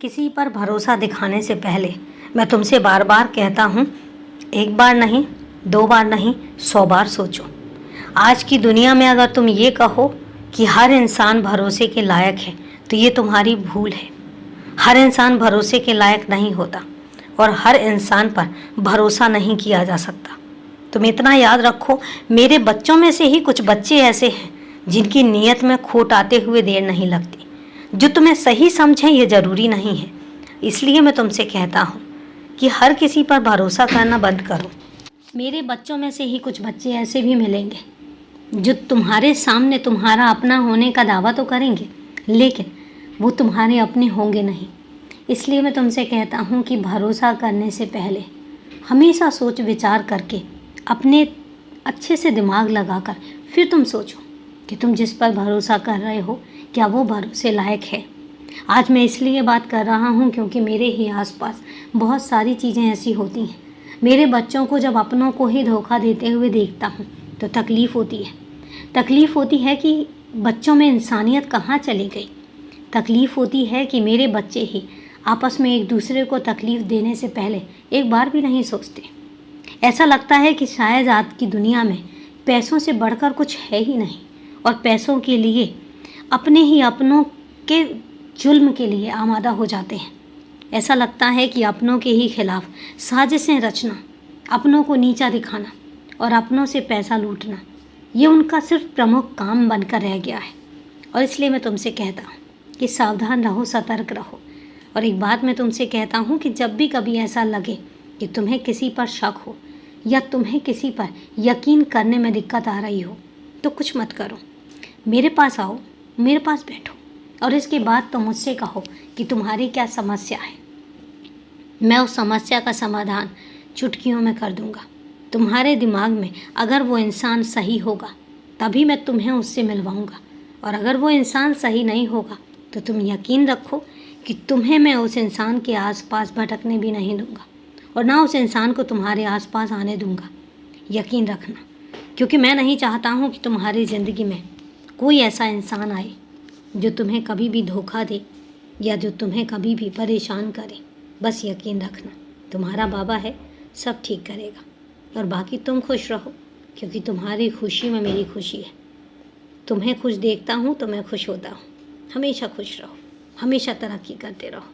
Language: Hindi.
किसी पर भरोसा दिखाने से पहले मैं तुमसे बार बार कहता हूँ, एक बार नहीं, 2 बार नहीं, 100 बार सोचो। आज की दुनिया में अगर तुम ये कहो कि हर इंसान भरोसे के लायक है, तो ये तुम्हारी भूल है। हर इंसान भरोसे के लायक नहीं होता और हर इंसान पर भरोसा नहीं किया जा सकता। तुम इतना याद रखो, मेरे बच्चों में से ही कुछ बच्चे ऐसे हैं जिनकी नीयत में खोट आते हुए देर नहीं लगती। जो तुम्हें सही समझें ये ज़रूरी नहीं है। इसलिए मैं तुमसे कहता हूँ कि हर किसी पर भरोसा करना बंद करो। मेरे बच्चों में से ही कुछ बच्चे ऐसे भी मिलेंगे जो तुम्हारे सामने तुम्हारा अपना होने का दावा तो करेंगे, लेकिन वो तुम्हारे अपने होंगे नहीं। इसलिए मैं तुमसे कहता हूँ कि भरोसा करने से पहले हमेशा सोच विचार करके, अपने अच्छे से दिमाग लगाकर फिर तुम सोचो कि तुम जिस पर भरोसा कर रहे हो क्या वो भरोसे लायक है। आज मैं इसलिए बात कर रहा हूँ क्योंकि मेरे ही आसपास बहुत सारी चीज़ें ऐसी होती हैं। मेरे बच्चों को जब अपनों को ही धोखा देते हुए देखता हूँ तो तकलीफ़ होती है। तकलीफ़ होती है कि बच्चों में इंसानियत कहाँ चली गई। तकलीफ़ होती है कि मेरे बच्चे ही आपस में एक दूसरे को तकलीफ़ देने से पहले एक बार भी नहीं सोचते। ऐसा लगता है कि शायद आज की दुनिया में पैसों से बढ़कर कुछ है ही नहीं और पैसों के लिए अपने ही अपनों के जुल्म के लिए आमादा हो जाते हैं। ऐसा लगता है कि अपनों के ही खिलाफ साजिशें रचना, अपनों को नीचा दिखाना और अपनों से पैसा लूटना, ये उनका सिर्फ प्रमुख काम बनकर रह गया है। और इसलिए मैं तुमसे कहता हूँ कि सावधान रहो, सतर्क रहो। और एक बात मैं तुमसे कहता हूँ कि जब भी कभी ऐसा लगे कि तुम्हें किसी पर शक हो या तुम्हें किसी पर यकीन करने में दिक्कत आ रही हो, तो कुछ मत करो। मेरे पास आओ, मेरे पास बैठो और इसके बाद तुम मुझसे कहो कि तुम्हारी क्या समस्या है। मैं उस समस्या का समाधान चुटकियों में कर दूंगा। तुम्हारे दिमाग में अगर वो इंसान सही होगा तभी मैं तुम्हें उससे मिलवाऊंगा, और अगर वो इंसान सही नहीं होगा तो तुम यकीन रखो कि तुम्हें मैं उस इंसान के आसपास भटकने भी नहीं दूंगा और ना उस इंसान को तुम्हारे आसपास आने दूंगा। यकीन रखना, क्योंकि मैं नहीं चाहता हूँ कि तुम्हारी ज़िंदगी में कोई ऐसा इंसान आए जो तुम्हें कभी भी धोखा दे या जो तुम्हें कभी भी परेशान करे। बस यकीन रखना, तुम्हारा बाबा है, सब ठीक करेगा। और बाकी तुम खुश रहो, क्योंकि तुम्हारी खुशी में मेरी खुशी है। तुम्हें खुश देखता हूँ तो मैं खुश होता हूँ। हमेशा खुश रहो, हमेशा तरक्की करते रहो।